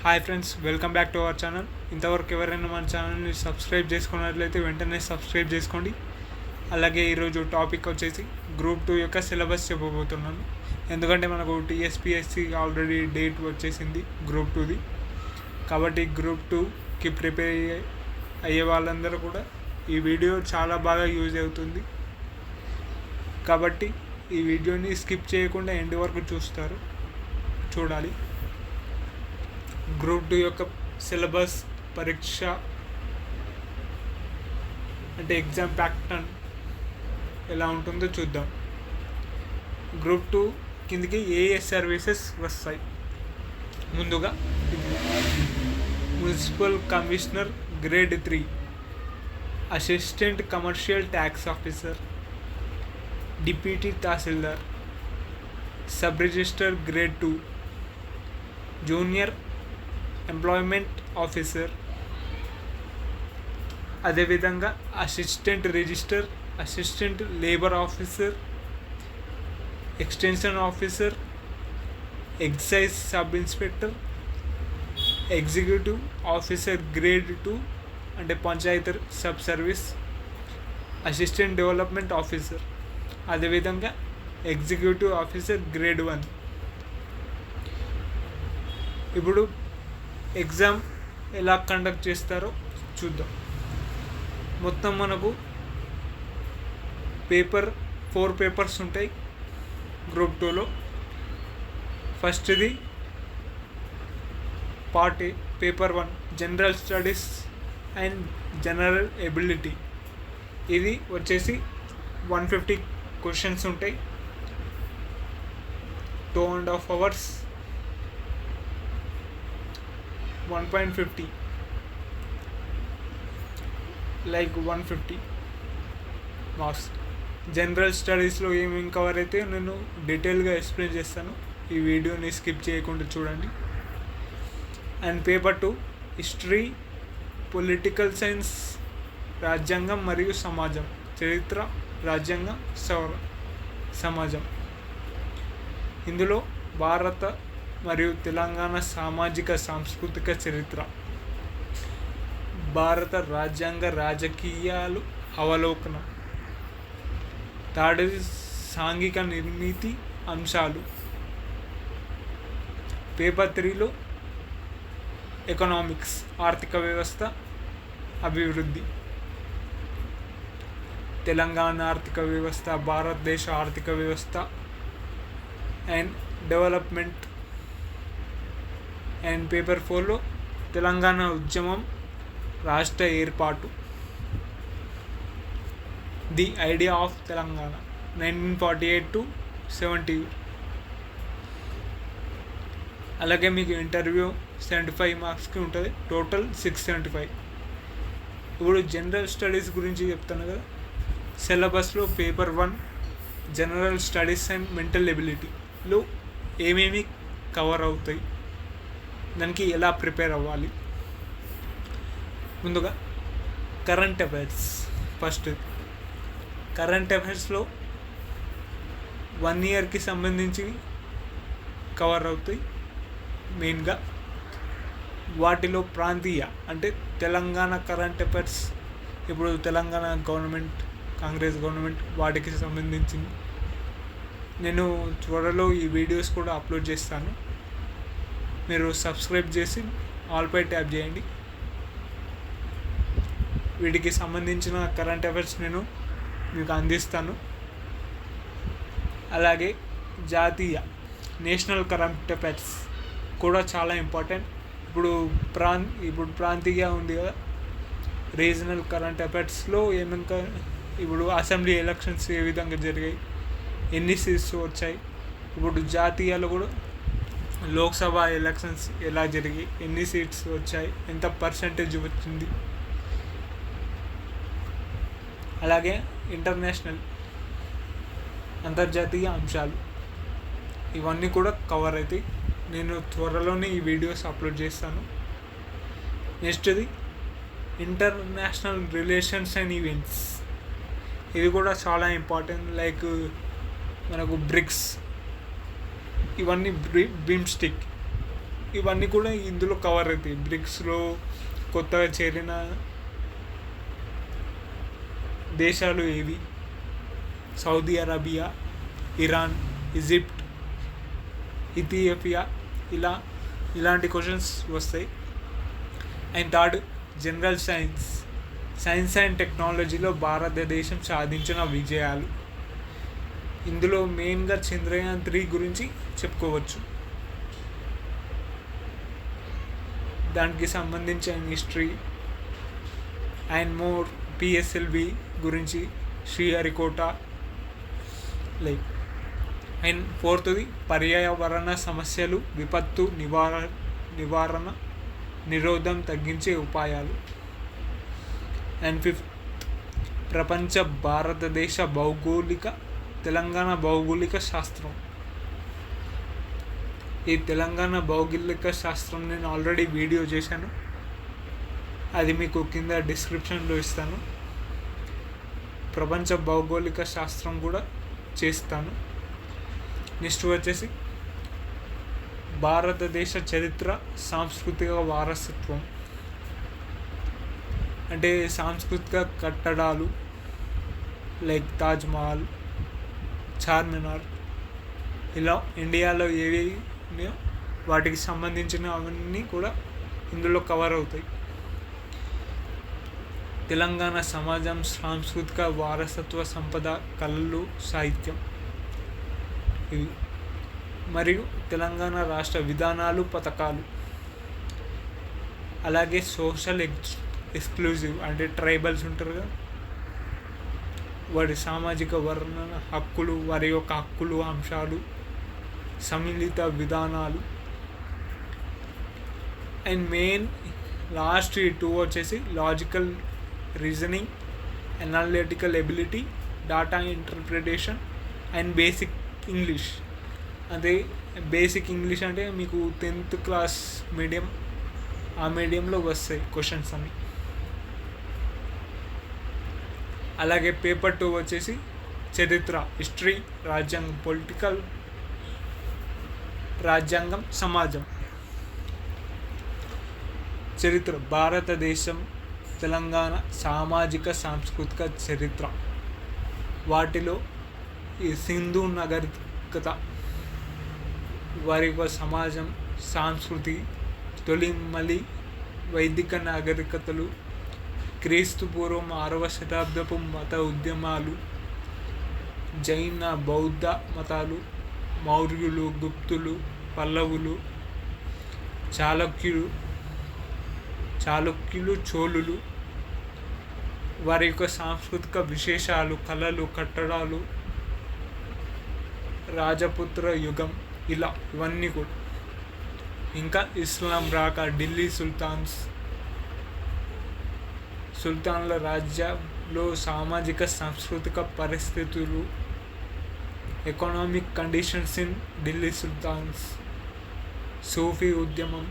Hi friends, welcome back to our channel. ఇంతవరకు ఎవరైనా మన ఛానల్ని సబ్స్క్రైబ్ చేసుకున్నట్లయితే వెంటనే సబ్స్క్రైబ్ చేసుకోండి. అలాగే ఈరోజు టాపిక్ వచ్చేసి గ్రూప్ 2 యొక్క సిలబస్ చెప్పబోతున్నాను. ఎందుకంటే మనకు టీఎస్పీఎస్సి ఆల్రెడీ డేట్ వచ్చేసింది గ్రూప్ 2ది. కాబట్టి గ్రూప్ 2కి ప్రిపేర్ అయ్యే వాళ్ళందరూ కూడా ఈ వీడియో చాలా బాగా యూజ్ అవుతుంది. కాబట్టి ఈ వీడియోని స్కిప్ చేయకుండా ఎండ్ వరకు చూడాలి. గ్రూప్ 2 యొక్క సిలబస్, పరీక్ష అంటే ఎగ్జామ్ ప్యాటర్న్ ఎలా ఉంటుందో చూద్దాం. గ్రూప్ 2 కిందకి ఏ సర్వీసెస్ వస్తాయి. ముందుగా municipal commissioner grade 3, assistant commercial tax officer, deputy tahsildar, sub register grade 2, junior employment officer, అదేవిధంగా assistant register, assistant labour officer, extension officer, excise sub inspector, executive officer grade 2 అంటే panchayat sub service, assistant development officer, అదేవిధంగా executive officer grade 1. ఇప్పుడు exam ఎలా conduct చేస్తారో చూద్దాం. మొత్తం మనకు 4 papers ఉంటాయి గ్రూప్ 2లో. ఫస్ట్ది part A, paper 1 general studies and general ability. ఇది వచ్చేసి 150 క్వశ్చన్స్ ఉంటాయి. 2.5 hours, 1.50 లైక్ 150 మార్క్స్. జనరల్ స్టడీస్లో ఏమేమి కవర్ అయితే నేను డీటెయిల్గా ఎక్స్ప్లెయిన్ చేస్తాను. ఈ వీడియోని స్కిప్ చేయకుండా చూడండి. And paper 2 history, political science, రాజ్యాంగం మరియు సమాజం, చరిత్ర, రాజ్యాంగం, సమాజం. ఇందులో భారత మరియు తెలంగాణ సామాజిక సాంస్కృతిక చరిత్ర, భారత రాజ్యాంగ రాజకీయాలు అవలోకనం, తాడది సాంఘిక నిర్మితి అంశాలు. పేపర్ 3లో ఎకనామిక్స్, ఆర్థిక వ్యవస్థ, అభివృద్ధి, తెలంగాణ ఆర్థిక వ్యవస్థ, భారతదేశ ఆర్థిక వ్యవస్థ అండ్ డెవలప్మెంట్. అండ్ పేపర్ 4లో తెలంగాణ ఉద్యమం, రాష్ట్ర ఏర్పాటు, the idea of Telangana 1948 to 70. అలాగే మీకు ఇంటర్వ్యూ 75 మార్క్స్కి ఉంటుంది, టోటల్ 675. ఇప్పుడు జనరల్ స్టడీస్ గురించి చెప్తాను కదా. సిలబస్లో paper 1 general studies and mental ఎబిలిటీలో ఏమేమి కవర్ అవుతాయి, దానికి ఎలా ప్రిపేర్ అవ్వాలి. ముందుగా కరెంట్ అఫైర్స్. ఫస్ట్ కరెంట్ అఫైర్స్లో 1 yearకి సంబంధించి కవర్ అవుతాయి మెయిన్గా. వాటిలో ప్రాంతీయ అంటే తెలంగాణ కరెంట్ అఫైర్స్, ఇప్పుడు తెలంగాణ గవర్నమెంట్, కాంగ్రెస్ గవర్నమెంట్, వాటికి సంబంధించింది. నేను త్వరలో ఈ వీడియోస్ కూడా అప్లోడ్ చేస్తాను. మీరు సబ్స్క్రైబ్ చేసి ఆల్పై ట్యాప్ చేయండి. వీటికి సంబంధించిన కరెంట్ అఫైర్స్ నేను మీకు అందిస్తాను. అలాగే జాతీయ, నేషనల్ కరెంట్ అఫైర్స్ కూడా చాలా ఇంపార్టెంట్. ఇప్పుడు ప్రాంతీయ ఉంది కదా, రీజనల్ కరెంట్ అఫైర్స్లో ఇప్పుడు అసెంబ్లీ ఎలక్షన్స్ ఏ విధంగా జరిగాయి, ఎన్ని సీట్స్ వచ్చాయి. ఇప్పుడు జాతీయాలో కూడా లోక్సభ ఎలక్షన్స్ ఎలా జరిగాయి, ఎన్ని సీట్స్ వచ్చాయి, ఎంత పర్సంటేజ్ వచ్చింది. అలాగే ఇంటర్నేషనల్, అంతర్జాతీయ అంశాలు, ఇవన్నీ కూడా కవర్ అవుతాయి. నేను త్వరలోనే ఈ వీడియోస్ అప్లోడ్ చేస్తాను. నెక్స్ట్ది ఇంటర్నేషనల్ రిలేషన్స్ అండ్ ఈవెంట్స్. ఇది కూడా చాలా ఇంపార్టెంట్. లైక్ మనకు బ్రిక్స్, ఇవన్నీ బిమ్స్టిక్ ఇవన్నీ కూడా ఇందులో కవర్ అవుతాయి. బ్రిక్స్లో కొత్తగా చేరిన దేశాలు ఏవి? Saudi Arabia, Iran, Egypt, Ethiopia, ఇలాంటి క్వశ్చన్స్ వస్తాయి. And third, general science and టెక్నాలజీలో భారతదేశం సాధించిన విజయాలు. ఇందులో మెయిన్గా చంద్రయాన్ 3 గురించి చెప్పుకోవచ్చు. దానికి సంబంధించిన హిస్టరీ అండ్ మోర్, పిఎస్ఎల్వి గురించి, శ్రీహరికోట అండ్ ఫోర్త్ది పర్యావరణ సమస్యలు, విపత్తు నివారణ, నిరోధం తగ్గించే ఉపాయాలు. అండ్ ఫిఫ్త్, ప్రపంచ భారతదేశ తెలంగాణ భౌగోళిక శాస్త్రం. ఈ తెలంగాణ భౌగోళిక శాస్త్రం నేను ఆల్రెడీ వీడియో చేశాను, అది మీకు కింద డిస్క్రిప్షన్లో ఇస్తాను. ప్రపంచ భౌగోళిక శాస్త్రం కూడా చేస్తాను. నెక్స్ట్ వచ్చేసి భారతదేశ చరిత్ర, సాంస్కృతిక వారసత్వం. అంటే సాంస్కృతిక కట్టడాలు లైక్ తాజ్మహల్, చార్మినార్, ఇలా ఇండియాలో ఏవి ఉన్నాయో వాటికి సంబంధించిన అవన్నీ కూడా ఇందులో కవర్ అవుతాయి. తెలంగాణ సమాజం, సాంస్కృతిక వారసత్వ సంపద, కళలు, సాహిత్యం ఇవి. మరియు తెలంగాణ రాష్ట్ర విధానాలు, పథకాలు. అలాగే సోషల్ ఎక్స్క్లూజివ్ అంటే ట్రైబల్స్ ఉంటారు కదా, వారి సామాజిక వర్ణన హక్కులు, వారి యొక్క హక్కులు, అంశాలు, సమ్మిళిత విధానాలు. అండ్ మెయిన్ లాస్ట్ 2 వచ్చేసి logical reasoning, analytical ability, data interpretation and basic English. అదే బేసిక్ ఇంగ్లీష్ అంటే మీకు 10th క్లాస్ మీడియం, ఆ మీడియంలో వస్తాయి క్వశ్చన్స్ అన్నీ. అలాగే పేపర్ 2 వచ్చేసి చరిత్ర, హిస్టరీ, రాజ్యాంగం, పొలిటికల్, రాజ్యాంగం, సమాజం. చరిత్ర, భారతదేశం, తెలంగాణ సామాజిక సాంస్కృతిక చరిత్ర. వాటిలో ఈ సింధు నాగరికత, వారి యొక్క సమాజం, సంస్కృతి, తొలిమలి వైదిక నాగరికతలు, క్రీస్తు పూర్వం 6వ శతాబ్దపు మత ఉద్యమాలు, జైన బౌద్ధ మతాలు, మౌర్యులు, గుప్తులు, పల్లవులు, చాళుక్యులు, చోళులు, వారి యొక్క సాంస్కృతిక విశేషాలు, కళలు, కట్టడాలు, రాజపుత్ర యుగం, ఇలా ఇవన్నీ కూడా. ఇంకా ఇస్లాం రాక, ఢిల్లీ సుల్తాన్ల రాజ్యంలో సామాజిక సాంస్కృతిక పరిస్థితులు, economic conditions in Delhi sultans, సూఫీ ఉద్యమం,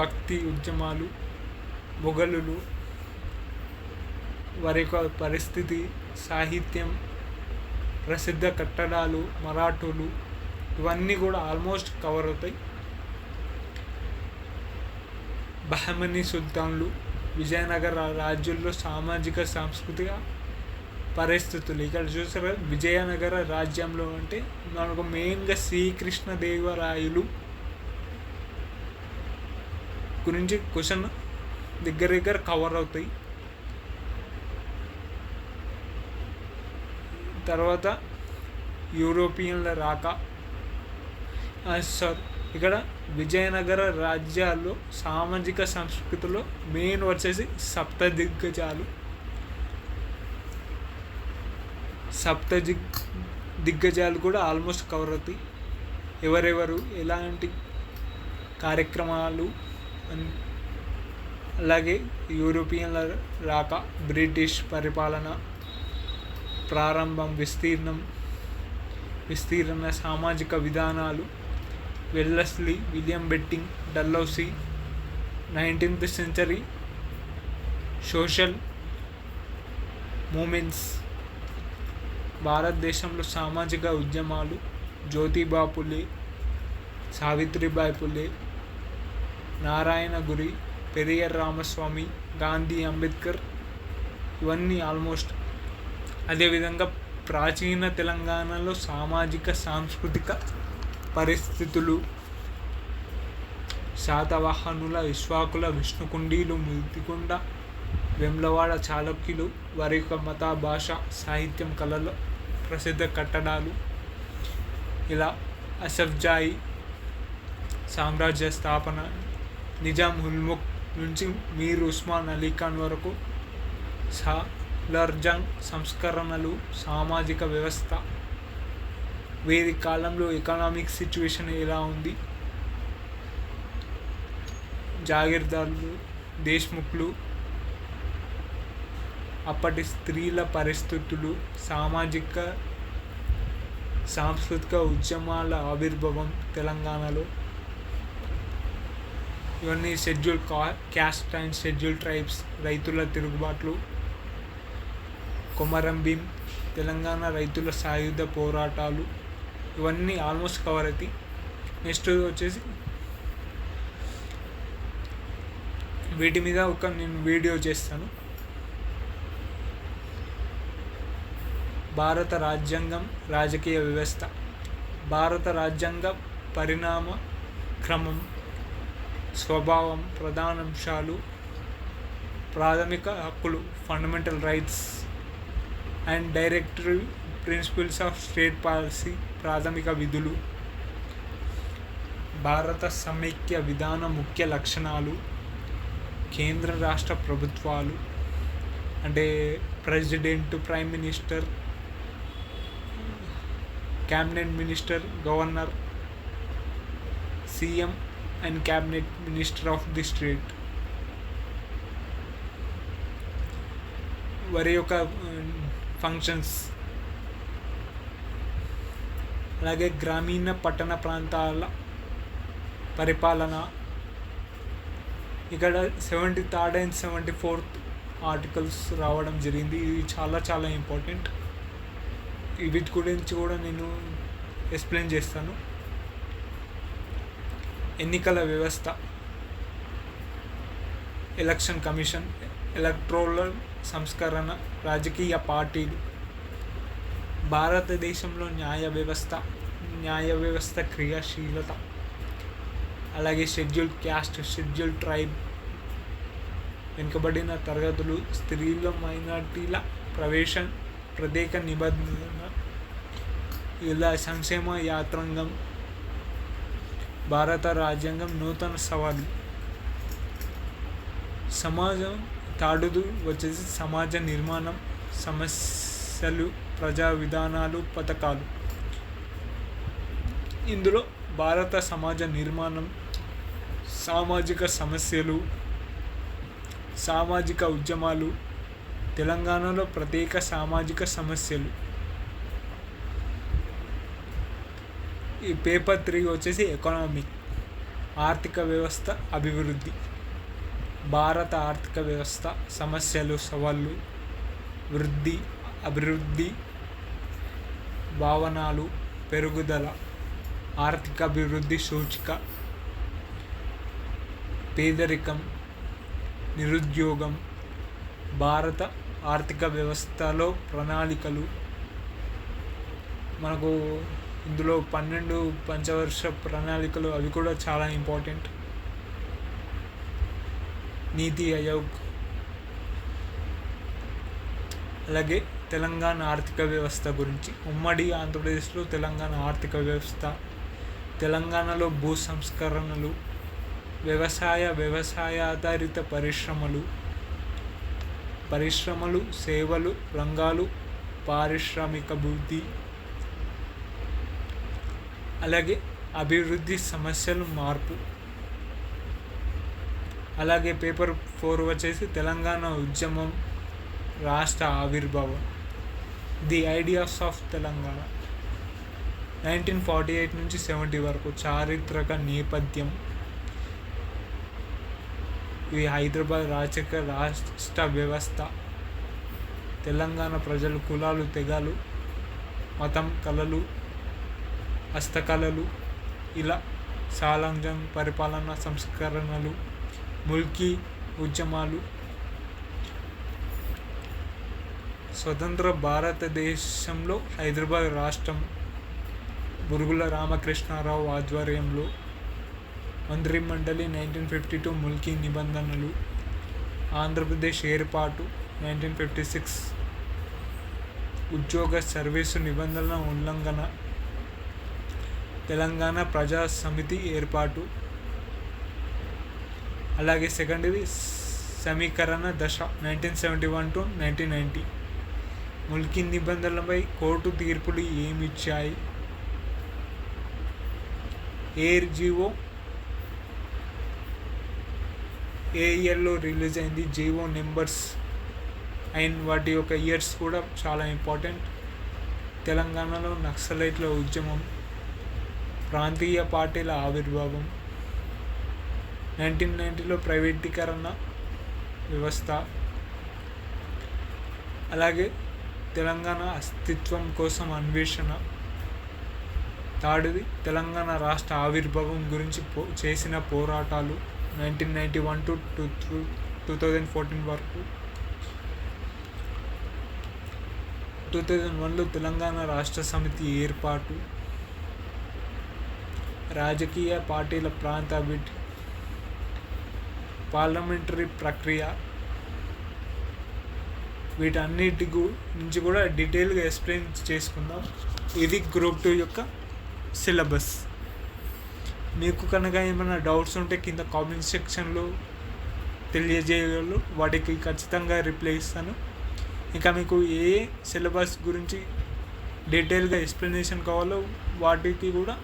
భక్తి ఉద్యమాలు, మొఘలులు, వారి యొక్క పరిస్థితి, సాహిత్యం, ప్రసిద్ధ కట్టడాలు, మరాఠులు, ఇవన్నీ కూడా ఆల్మోస్ట్ కవర్ అవుతాయి. బహమనీ సుల్తాన్లు, విజయనగర రాజ్యంలో సామాజిక సాంస్కృతిక పరిస్థితులు. ఇక్కడ చూసారా, విజయనగర రాజ్యంలో అంటే మనకు మెయిన్గా శ్రీకృష్ణదేవరాయలు గురించి క్వశ్చన్ దగ్గర కవర్ అవుతాయి. తర్వాత యూరోపియన్ల రాక. ఇక్కడ విజయనగర రాజ్యాల్లో సామాజిక సంస్కృతిలో మెయిన్ వచ్చేసి దిగ్గజాలు కూడా ఆల్మోస్ట్ కవర్ అవుతాయి. ఎవరెవరు, ఎలాంటి కార్యక్రమాలు. అలాగే యూరోపియన్ల రాక, బ్రిటిష్ పరిపాలన ప్రారంభం, విస్తీర్ణ సామాజిక విధానాలు, Wellesley, William betting, Dalhousie, 19th century social moments, భారతదేశంలో సామాజిక ఉద్యమాలు, జ్యోతిబా పులే, సావిత్రిబాయి పులే, నారాయణగురి, పెరియార్ రామస్వామి, గాంధీ, అంబేద్కర్, ఇవన్నీ ఆల్మోస్ట్. అదేవిధంగా ప్రాచీన తెలంగాణలో సామాజిక సాంస్కృతిక పరిస్థితులు, శాతవాహనుల, ఇక్ష్వాకుల, విష్ణుకుండీలు, ముదిగొండ, వేములవాడ చాళుక్యులు, వారి యొక్క మత, భాష, సాహిత్యం, కళల ప్రసిద్ధ కట్టడాలు, ఇలా అసఫ్జాయి సామ్రాజ్య స్థాపన, నిజాం ఉల్ ముల్క్ నుంచి మీర్ ఉస్మాన్ అలీ ఖాన్ వరకు, సాలార్జంగ్ సంస్కరణలు, సామాజిక వ్యవస్థ, వీరి కాలంలో ఎకనామిక్ సిచ్యువేషన్ ఎలా ఉంది, జాగీర్దార్లు, దేశ్ముఖ్లు, అప్పటి స్త్రీల పరిస్థితులు, సామాజిక సాంస్కృతిక ఉద్యమాల ఆవిర్భావం తెలంగాణలో, ఇవన్నీ schedule caste and schedule tribes, రైతుల తిరుగుబాట్లు, కొమరం భీం, తెలంగాణ రైతుల సాయుధ పోరాటాలు, ఇవన్నీ ఆల్మోస్ట్ కవర్ అవుతాయి. నెక్స్ట్ వచ్చేసి వీటి మీద నేను వీడియో చేస్తాను. భారత రాజ్యాంగం, రాజకీయ వ్యవస్థ. భారత రాజ్యాంగ పరిణామ క్రమం, స్వభావం, ప్రధానాంశాలు, ప్రాథమిక హక్కులు, fundamental rights and directory principles of state policy, ప్రాథమిక విధులు. భారత సమైక్య విధాన ముఖ్య లక్షణాలు, కేంద్ర రాష్ట్ర ప్రభుత్వాలు అంటే president, prime minister, cabinet minister, governor, CM and cabinet minister of the state. వారి యొక్క ఫంక్షన్స్. అలాగే గ్రామీణ పట్టణ ప్రాంతాల పరిపాలన. ఇక్కడ 73rd and 74th ఆర్టికల్స్ రావడం జరిగింది. ఇది చాలా చాలా ఇంపార్టెంట్. వీటి గురించి కూడా నేను ఎక్స్ప్లెయిన్ చేస్తాను. ఎన్నికల వ్యవస్థ, ఎలక్షన్ కమిషన్, ఎలక్ట్రోరల్ సంస్కరణ, రాజకీయ పార్టీలు. భారతదేశంలో న్యాయ వ్యవస్థ క్రియాశీలత. అలాగే షెడ్యూల్ క్యాస్ట్, షెడ్యూల్ ట్రైబ్, వెనుకబడిన తరగతులు, స్త్రీల, మైనార్టీల ప్రవేశం, ప్రత్యేక నిబంధన, ఇలా సంక్షేమ యంత్రాంగం. భారత రాజ్యాంగం నూతన సవాళ్ళు. సమాజం తాడుదు వచ్చేసి సమాజ నిర్మాణం, సమస్యలు, ప్రజా విధానాలు, పథకాలు. ఇందులో భారత సమాజ నిర్మాణం, సామాజిక సమస్యలు, సామాజిక ఉద్యమాలు, తెలంగాణలో ప్రత్యేక సామాజిక సమస్యలు. ఈ పేపర్ 3 వచ్చేసి ఎకనామిక్, ఆర్థిక వ్యవస్థ అభివృద్ధి. భారత ఆర్థిక వ్యవస్థ సమస్యలు, సవాళ్ళు, వృద్ధి, అభివృద్ధి, భావనలు, పెరుగుదల, ఆర్థిక అభివృద్ధి సూచిక, పేదరికం, నిరుద్యోగం, భారత ఆర్థిక వ్యవస్థలో ప్రణాళికలు. మనకు ఇందులో 12 పంచవర్ష ప్రణాళికలు, అవి కూడా చాలా ఇంపార్టెంట్. నీతి ఆయోగ్. అలాగే తెలంగాణ ఆర్థిక వ్యవస్థ గురించి. ఉమ్మడి ఆంధ్రప్రదేశ్లో తెలంగాణ ఆర్థిక వ్యవస్థ. తెలంగాణలో భూ సంస్కరణలు, వ్యవసాయాధారిత పరిశ్రమలు, సేవలు రంగాలు, పారిశ్రామిక అభివృద్ధి. అలాగే అభివృద్ధి సమస్యలు, మార్పు. అలాగే పేపర్ 4 వచ్చేసి తెలంగాణ ఉద్యమం, రాష్ట్ర ఆవిర్భావం, ది ఐడియాస్ ఆఫ్ తెలంగాణ. 1948 నుంచి 70 వరకు చారిత్రక నేపథ్యం. ఇవి హైదరాబాద్ రాష్ట్ర వ్యవస్థ, తెలంగాణ ప్రజలు, కులాలు, తెగలు, మతం, కళలు, హస్తకళలు, ఇలా సాలాంజంగ్ పరిపాలనా సంస్కరణలు, ముల్కీ ఉద్యమాలు. స్వతంత్ర భారతదేశంలో హైదరాబాద్ రాష్ట్రం బురుగుల రామకృష్ణారావు ఆధ్వర్యంలో మంత్రిమండలి 1952 ముల్కీ నిబంధనలు, ఆంధ్రప్రదేశ్ ఏర్పాటు 1956, ఉద్యోగ సర్వీసు నిబంధనల ఉల్లంఘన, తెలంగాణ ప్రజా సమితి ఏర్పాటు, అలాగే సెకండరీ సమీకరణ దశ 1971 to 1990, ముల్కీ నిబంధనలపై కోర్టు తీర్పులు ఏమిచ్చాయి, ఎయిర్ జీవో ఏ ఇయర్లో రిలీజ్ అయింది, జీవో నెంబర్స్ అండ్ వాటి యొక్క ఇయర్స్ కూడా చాలా ఇంపార్టెంట్. తెలంగాణలో నక్సలైట్ల ఉద్యమం, ప్రాంతీయ పార్టీల ఆవిర్భావం, 1990లో ప్రైవేటీకరణ వ్యవస్థ, అలాగే తెలంగాణ అస్తిత్వం కోసం అన్వేషణ, థర్డ్ది తెలంగాణ రాష్ట్ర ఆవిర్భావం గురించి చేసిన పోరాటాలు 1991 to 2014 వరకు. 2001లో తెలంగాణ రాష్ట్ర సమితి ఏర్పాటు, రాజకీయ పార్టీల ప్రాంత అభివృద్ధి, పార్లమెంటరీ ప్రక్రియ, వీటన్నిటి నుంచి కూడా డీటెయిల్గా ఎక్స్ప్లెయిన్ చేసుకుందాం. ఇది గ్రూప్ 2 యొక్క సిలబస్. మీకు కనుక ఏమైనా డౌట్స్ ఉంటే కింద కామెంట్ సెక్షన్లో తెలియజేయగలరు, వాటికి ఖచ్చితంగా రిప్లై ఇస్తాను. ఇంకా మీకు ఏ సిలబస్ గురించి డీటెయిల్గా ఎక్స్ప్లెనేషన్ కావాలో వాటికి కూడా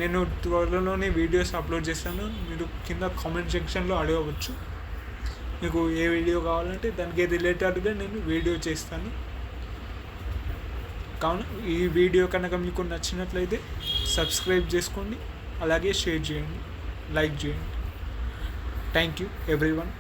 నేను త్వరలోనే వీడియోస్ అప్లోడ్ చేస్తాను. మీరు కింద కామెంట్ సెక్షన్లో అడగవచ్చు. మీకు ఏ వీడియో కావాలంటే దానికి రిలేటెడ్గా నేను వీడియో చేస్తాను. కావున ఈ వీడియో కనుక మీకు నచ్చినట్లయితే సబ్స్క్రైబ్ చేసుకోండి, అలాగే షేర్ చేయండి, లైక్ చేయండి. Thank you everyone.